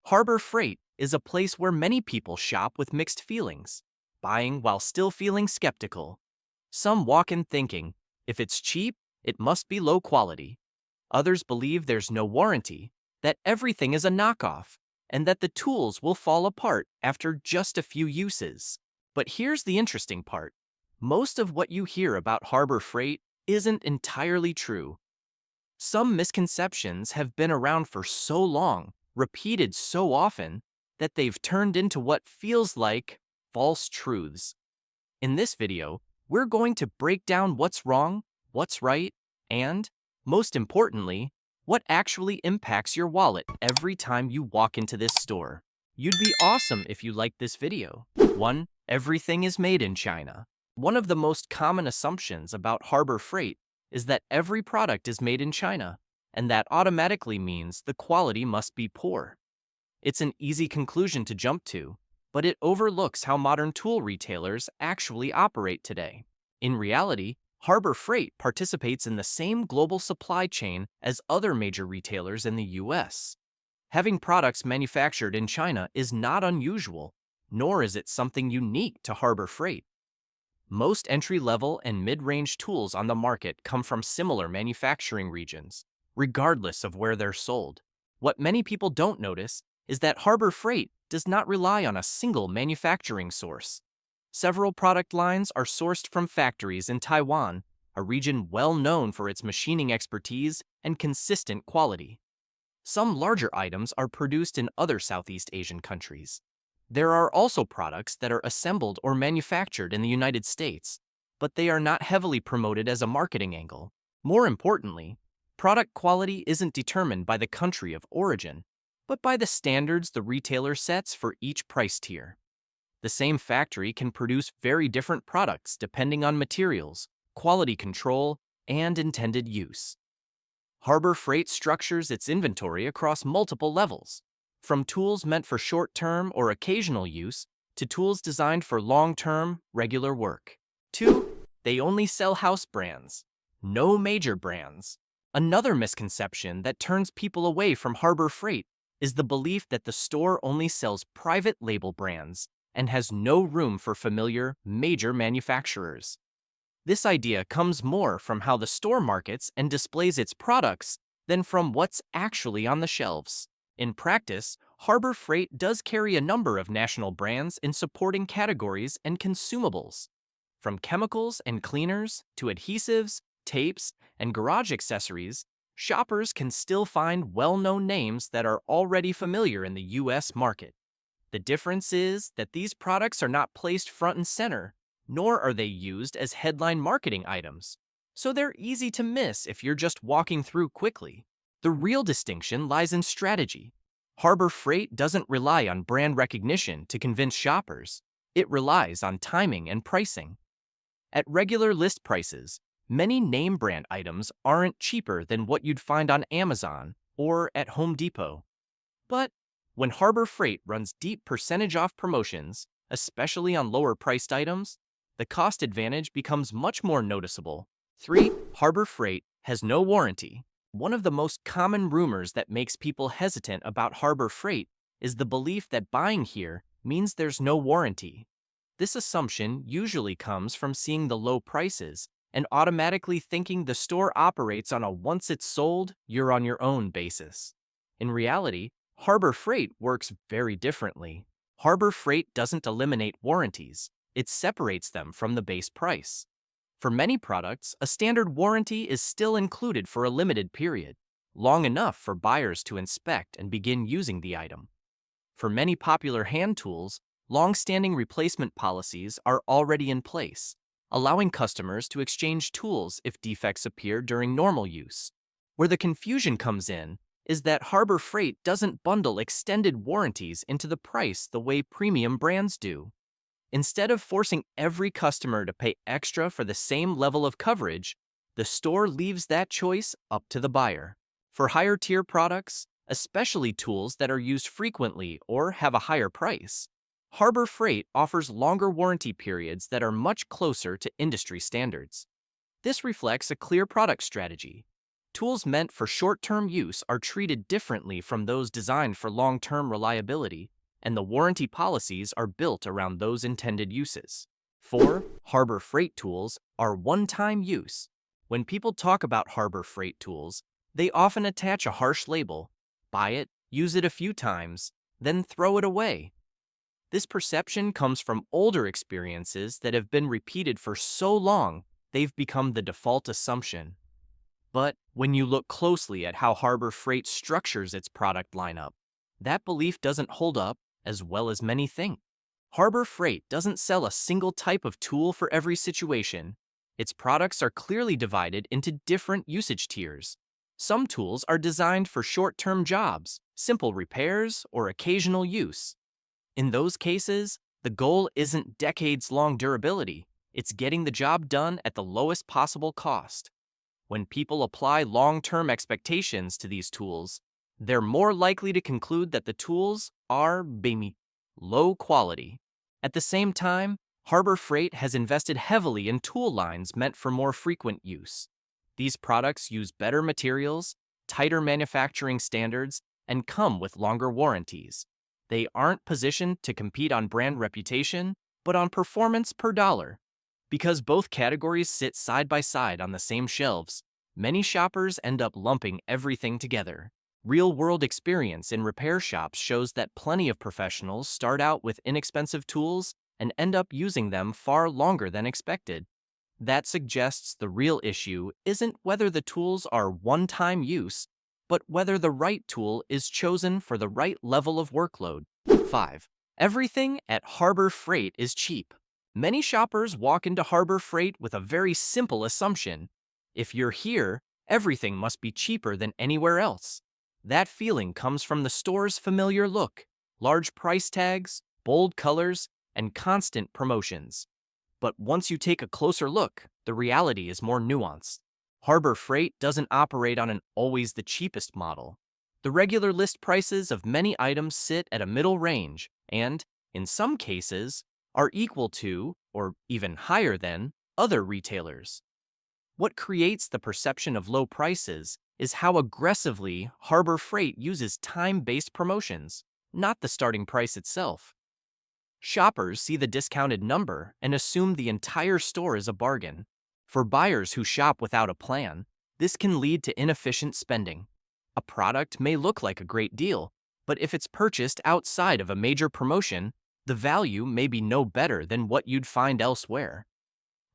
Harbor Freight is a place where many people shop with mixed feelings, buying while still feeling skeptical. Some walk in thinking, if it's cheap, it must be low quality. Others believe there's no warranty, that everything is a knockoff, and that the tools will fall apart after just a few uses. But here's the interesting part. Most of what you hear about Harbor Freight isn't entirely true. Some misconceptions have been around for so long, repeated so often, that they've turned into what feels like false truths. In this video, we're going to break down what's wrong, what's right, and, most importantly, what actually impacts your wallet every time you walk into this store. You'd be awesome if you liked this video. 1. Everything is made in China. One of the most common assumptions about Harbor Freight is that every product is made in China, and that automatically means the quality must be poor. It's an easy conclusion to jump to, but it overlooks how modern tool retailers actually operate today. In reality, Harbor Freight participates in the same global supply chain as other major retailers in the US. Having products manufactured in China is not unusual, nor is it something unique to Harbor Freight. Most entry-level and mid-range tools on the market come from similar manufacturing regions, regardless of where they're sold. What many people don't notice is that Harbor Freight does not rely on a single manufacturing source. Several product lines are sourced from factories in Taiwan, a region well known for its machining expertise and consistent quality. Some larger items are produced in other Southeast Asian countries. There are also products that are assembled or manufactured in the United States, but they are not heavily promoted as a marketing angle. More importantly, product quality isn't determined by the country of origin, but by the standards the retailer sets for each price tier. The same factory can produce very different products depending on materials, quality control, and intended use. Harbor Freight structures its inventory across multiple levels, from tools meant for short-term or occasional use to tools designed for long-term, regular work. 2. They only sell house brands, no major brands. Another misconception that turns people away from Harbor Freight is the belief that the store only sells private label brands and has no room for familiar, major manufacturers. This idea comes more from how the store markets and displays its products than from what's actually on the shelves. In practice, Harbor Freight does carry a number of national brands in supporting categories and consumables. From chemicals and cleaners to adhesives, tapes, and garage accessories, shoppers can still find well-known names that are already familiar in the US market. The difference is that these products are not placed front and center, nor are they used as headline marketing items, so they're easy to miss if you're just walking through quickly. The real distinction lies in strategy. Harbor Freight doesn't rely on brand recognition to convince shoppers. It relies on timing and pricing. At regular list prices, many name brand items aren't cheaper than what you'd find on Amazon or at Home Depot. But when Harbor Freight runs deep percentage off promotions, especially on lower priced items, the cost advantage becomes much more noticeable. 3. Harbor Freight has no warranty. One of the most common rumors that makes people hesitant about Harbor Freight is the belief that buying here means there's no warranty. This assumption usually comes from seeing the low prices and automatically thinking the store operates on a once it's sold, you're on your own basis. In reality, Harbor Freight works very differently. Harbor Freight doesn't eliminate warranties, it separates them from the base price. For many products, a standard warranty is still included for a limited period, long enough for buyers to inspect and begin using the item. For many popular hand tools, long-standing replacement policies are already in place, allowing customers to exchange tools if defects appear during normal use. Where the confusion comes in is that Harbor Freight doesn't bundle extended warranties into the price the way premium brands do. Instead of forcing every customer to pay extra for the same level of coverage, the store leaves that choice up to the buyer. For higher-tier products, especially tools that are used frequently or have a higher price, Harbor Freight offers longer warranty periods that are much closer to industry standards. This reflects a clear product strategy. Tools meant for short-term use are treated differently from those designed for long-term reliability, and the warranty policies are built around those intended uses. 4. Harbor Freight tools are one-time use. When people talk about Harbor Freight tools, they often attach a harsh label: buy it, use it a few times, then throw it away. This perception comes from older experiences that have been repeated for so long they've become the default assumption. But when you look closely at how Harbor Freight structures its product lineup, that belief doesn't hold up as well as many think. Harbor Freight doesn't sell a single type of tool for every situation. Its products are clearly divided into different usage tiers. Some tools are designed for short-term jobs, simple repairs, or occasional use. In those cases, the goal isn't decades-long durability, it's getting the job done at the lowest possible cost. When people apply long-term expectations to these tools, they're more likely to conclude that the tools are low quality. At the same time, Harbor Freight has invested heavily in tool lines meant for more frequent use. These products use better materials, tighter manufacturing standards, and come with longer warranties. They aren't positioned to compete on brand reputation, but on performance per dollar. Because both categories sit side by side on the same shelves, many shoppers end up lumping everything together. Real-world experience in repair shops shows that plenty of professionals start out with inexpensive tools and end up using them far longer than expected. That suggests the real issue isn't whether the tools are one-time use, but whether the right tool is chosen for the right level of workload. 5. Everything at Harbor Freight is cheap. Many shoppers walk into Harbor Freight with a very simple assumption: if you're here, everything must be cheaper than anywhere else. That feeling comes from the store's familiar look: large price tags, bold colors, and constant promotions. But once you take a closer look, the reality is more nuanced. Harbor Freight doesn't operate on an always the cheapest model. The regular list prices of many items sit at a middle range and, in some cases, are equal to, or even higher than, other retailers. What creates the perception of low prices is how aggressively Harbor Freight uses time-based promotions, not the starting price itself. Shoppers see the discounted number and assume the entire store is a bargain. For buyers who shop without a plan, this can lead to inefficient spending. A product may look like a great deal, but if it's purchased outside of a major promotion, the value may be no better than what you'd find elsewhere.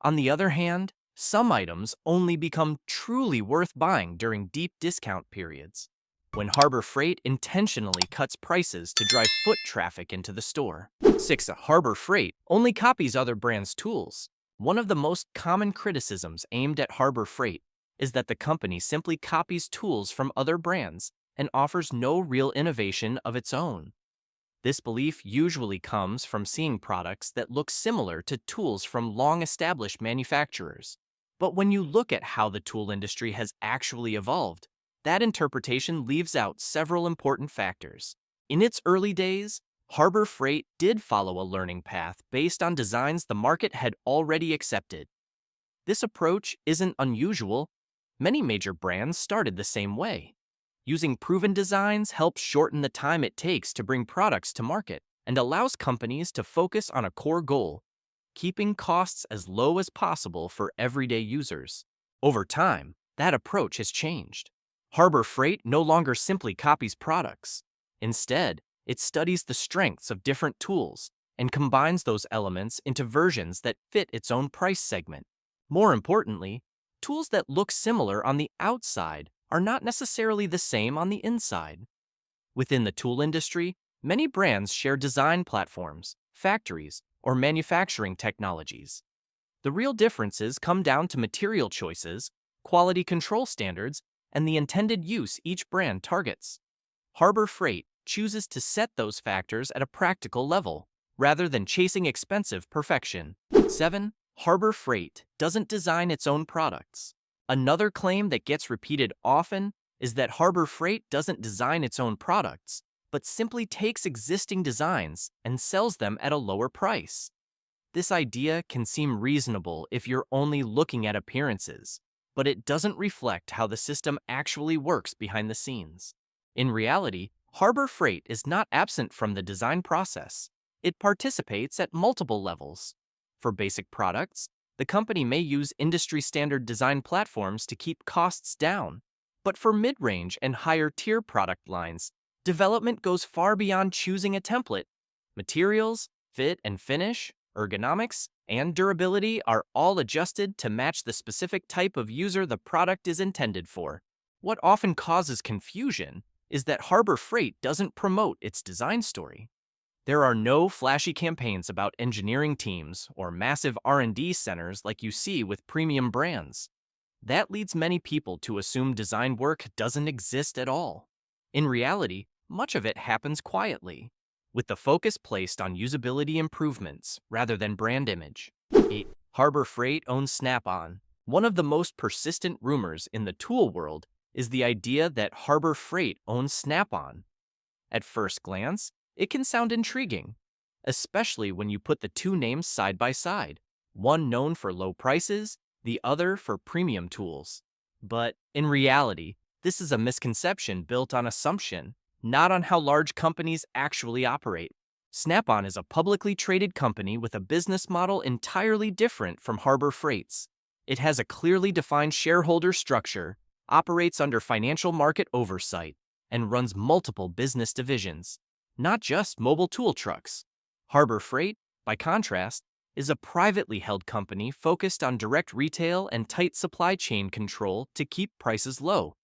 On the other hand, some items only become truly worth buying during deep discount periods, when Harbor Freight intentionally cuts prices to drive foot traffic into the store. 6. Harbor Freight only copies other brands' tools. One of the most common criticisms aimed at Harbor Freight is that the company simply copies tools from other brands and offers no real innovation of its own. This belief usually comes from seeing products that look similar to tools from long-established manufacturers. But when you look at how the tool industry has actually evolved, that interpretation leaves out several important factors. In its early days, Harbor Freight did follow a learning path based on designs the market had already accepted. This approach isn't unusual. Many major brands started the same way. Using proven designs helps shorten the time it takes to bring products to market and allows companies to focus on a core goal: keeping costs as low as possible for everyday users. Over time, that approach has changed. Harbor Freight no longer simply copies products. Instead, it studies the strengths of different tools and combines those elements into versions that fit its own price segment. More importantly, tools that look similar on the outside are not necessarily the same on the inside. Within the tool industry, many brands share design platforms, factories, or manufacturing technologies. The real differences come down to material choices, quality control standards, and the intended use each brand targets. Harbor Freight chooses to set those factors at a practical level, rather than chasing expensive perfection. 7. Harbor Freight doesn't design its own products. Another claim that gets repeated often is that Harbor Freight doesn't design its own products, but simply takes existing designs and sells them at a lower price. This idea can seem reasonable if you're only looking at appearances, but it doesn't reflect how the system actually works behind the scenes. In reality, Harbor Freight is not absent from the design process. It participates at multiple levels. For basic products, the company may use industry-standard design platforms to keep costs down. But for mid-range and higher-tier product lines, development goes far beyond choosing a template. Materials, fit and finish, ergonomics, and durability are all adjusted to match the specific type of user the product is intended for. What often causes confusion is that Harbor Freight doesn't promote its design story. There are no flashy campaigns about engineering teams or massive R&D centers like you see with premium brands. That leads many people to assume design work doesn't exist at all. In reality, much of it happens quietly, with the focus placed on usability improvements rather than brand image. 8. Harbor Freight owns Snap-on. One of the most persistent rumors in the tool world is the idea that Harbor Freight owns Snap-on. At first glance, it can sound intriguing, especially when you put the two names side by side, one known for low prices, the other for premium tools. But in reality, this is a misconception built on assumption, not on how large companies actually operate. Snap-on is a publicly traded company with a business model entirely different from Harbor Freight's. It has a clearly defined shareholder structure, operates under financial market oversight, and runs multiple business divisions, not just mobile tool trucks. Harbor Freight, by contrast, is a privately held company focused on direct retail and tight supply chain control to keep prices low.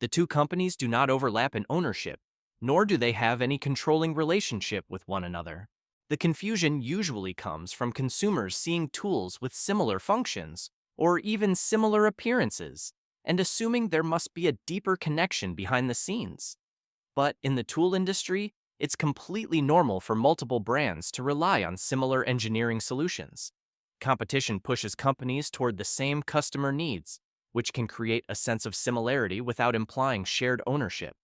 The two companies do not overlap in ownership, nor do they have any controlling relationship with one another. The confusion usually comes from consumers seeing tools with similar functions, or even similar appearances, and assuming there must be a deeper connection behind the scenes. But in the tool industry, it's completely normal for multiple brands to rely on similar engineering solutions. Competition pushes companies toward the same customer needs, which can create a sense of similarity without implying shared ownership.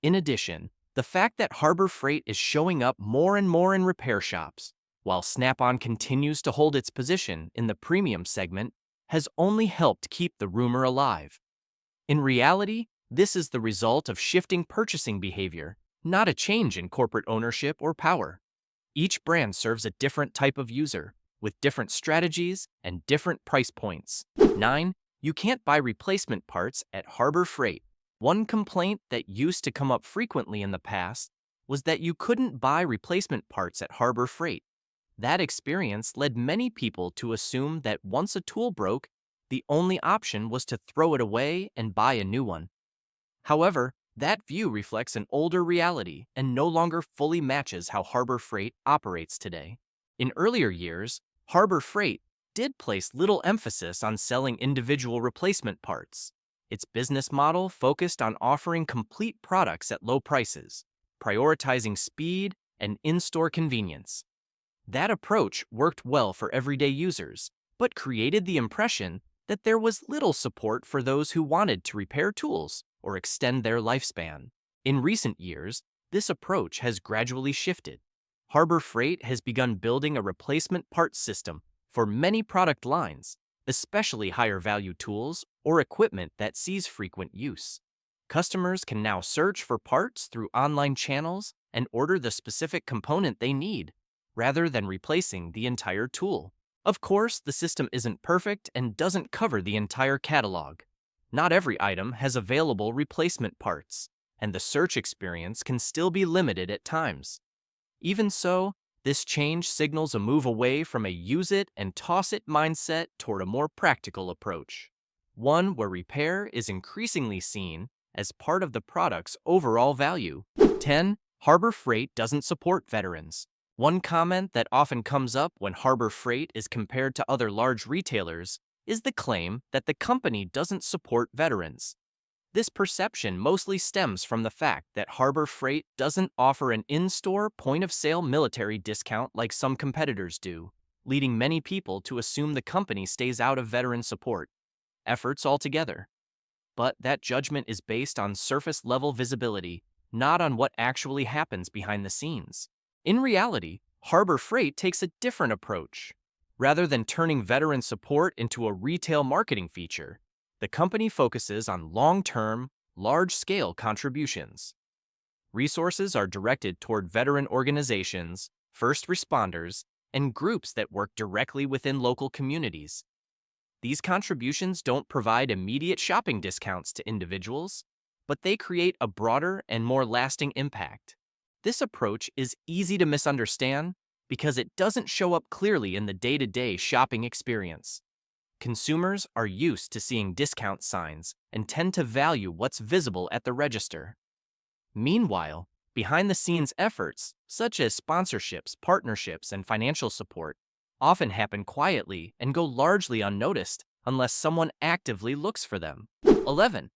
In addition, the fact that Harbor Freight is showing up more and more in repair shops, while Snap-on continues to hold its position in the premium segment, has only helped keep the rumor alive. In reality, this is the result of shifting purchasing behavior, not a change in corporate ownership or power. Each brand serves a different type of user, with different strategies and different price points. 9. You can't buy replacement parts at Harbor Freight. One complaint that used to come up frequently in the past was that you couldn't buy replacement parts at Harbor Freight. That experience led many people to assume that once a tool broke, the only option was to throw it away and buy a new one. However, that view reflects an older reality and no longer fully matches how Harbor Freight operates today. In earlier years, Harbor Freight did place little emphasis on selling individual replacement parts. Its business model focused on offering complete products at low prices, prioritizing speed and in-store convenience. That approach worked well for everyday users, but created the impression that there was little support for those who wanted to repair tools or extend their lifespan. In recent years, this approach has gradually shifted. Harbor Freight has begun building a replacement parts system for many product lines, especially higher-value tools or equipment that sees frequent use. Customers can now search for parts through online channels and order the specific component they need, rather than replacing the entire tool. Of course, the system isn't perfect and doesn't cover the entire catalog. Not every item has available replacement parts, and the search experience can still be limited at times. Even so, this change signals a move away from a use-it-and-toss-it mindset toward a more practical approach, one where repair is increasingly seen as part of the product's overall value. 10. Harbor Freight doesn't support veterans. One comment that often comes up when Harbor Freight is compared to other large retailers is the claim that the company doesn't support veterans. This perception mostly stems from the fact that Harbor Freight doesn't offer an in-store, point-of-sale military discount like some competitors do, leading many people to assume the company stays out of veteran support efforts altogether. But that judgment is based on surface-level visibility, not on what actually happens behind the scenes. In reality, Harbor Freight takes a different approach. Rather than turning veteran support into a retail marketing feature, The company focuses on long-term, large-scale contributions. Resources are directed toward veteran organizations, first responders, and groups that work directly within local communities. These contributions don't provide immediate shopping discounts to individuals, but they create a broader and more lasting impact. This approach is easy to misunderstand because it doesn't show up clearly in the day-to-day shopping experience. Consumers are used to seeing discount signs and tend to value what's visible at the register. Meanwhile, behind-the-scenes efforts, such as sponsorships, partnerships, and financial support, often happen quietly and go largely unnoticed unless someone actively looks for them. 11.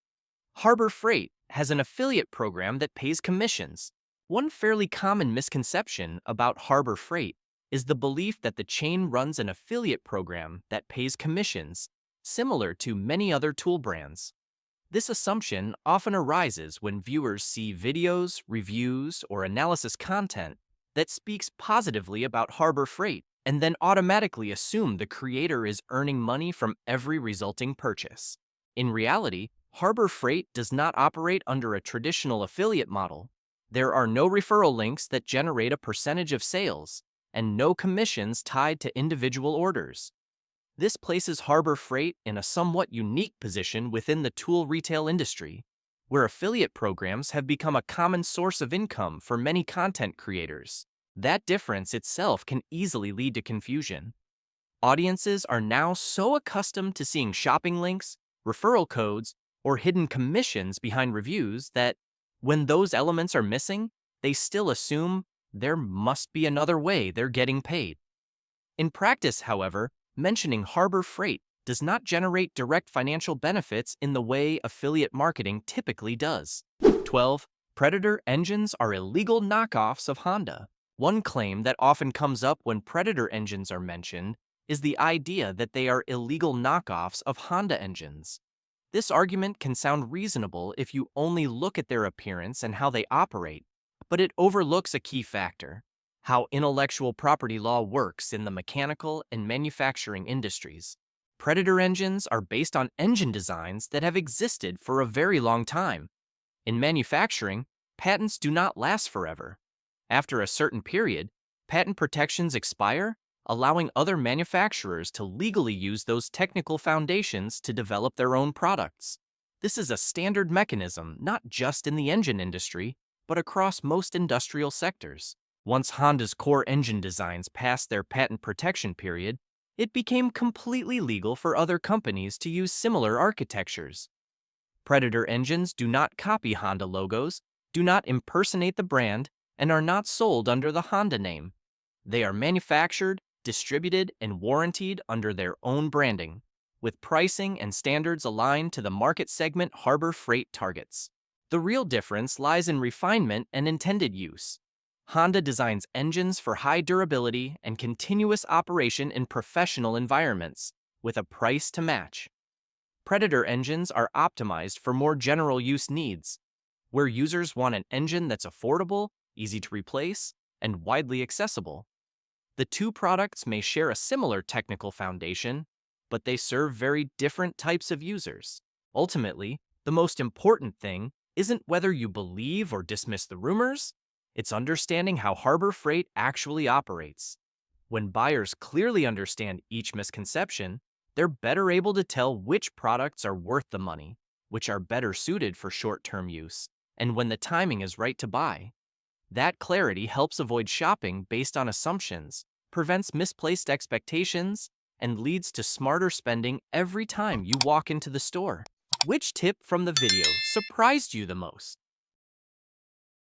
Harbor Freight has an affiliate program that pays commissions. One fairly common misconception about Harbor Freight is the belief that the chain runs an affiliate program that pays commissions, similar to many other tool brands. This assumption often arises when viewers see videos, reviews, or analysis content that speaks positively about Harbor Freight and then automatically assume the creator is earning money from every resulting purchase. In reality, Harbor Freight does not operate under a traditional affiliate model. There are no referral links that generate a percentage of sales, and no commissions tied to individual orders. This places Harbor Freight in a somewhat unique position within the tool retail industry, where affiliate programs have become a common source of income for many content creators. That difference itself can easily lead to confusion. Audiences are now so accustomed to seeing shopping links, referral codes, or hidden commissions behind reviews that, when those elements are missing, they still assume there must be another way they're getting paid. In practice, however, mentioning Harbor Freight does not generate direct financial benefits in the way affiliate marketing typically does. 12. Predator engines are illegal knockoffs of Honda. One claim that often comes up when Predator engines are mentioned is the idea that they are illegal knockoffs of Honda engines. This argument can sound reasonable if you only look at their appearance and how they operate, but it overlooks a key factor: how intellectual property law works in the mechanical and manufacturing industries. Predator engines are based on engine designs that have existed for a very long time. In manufacturing, patents do not last forever. After a certain period, patent protections expire, allowing other manufacturers to legally use those technical foundations to develop their own products. This is a standard mechanism not just in the engine industry, but across most industrial sectors. Once Honda's core engine designs passed their patent protection period, it became completely legal for other companies to use similar architectures. Predator engines do not copy Honda logos, do not impersonate the brand, and are not sold under the Honda name. They are manufactured, distributed, and warrantied under their own branding, with pricing and standards aligned to the market segment Harbor Freight targets. The real difference lies in refinement and intended use. Honda designs engines for high durability and continuous operation in professional environments, with a price to match. Predator engines are optimized for more general use needs, where users want an engine that's affordable, easy to replace, and widely accessible. The two products may share a similar technical foundation, but they serve very different types of users. Ultimately, the most important thing isn't whether you believe or dismiss the rumors, it's understanding how Harbor Freight actually operates. When buyers clearly understand each misconception, they're better able to tell which products are worth the money, which are better suited for short-term use, and when the timing is right to buy. That clarity helps avoid shopping based on assumptions, prevents misplaced expectations, and leads to smarter spending every time you walk into the store. Which tip from the video surprised you the most?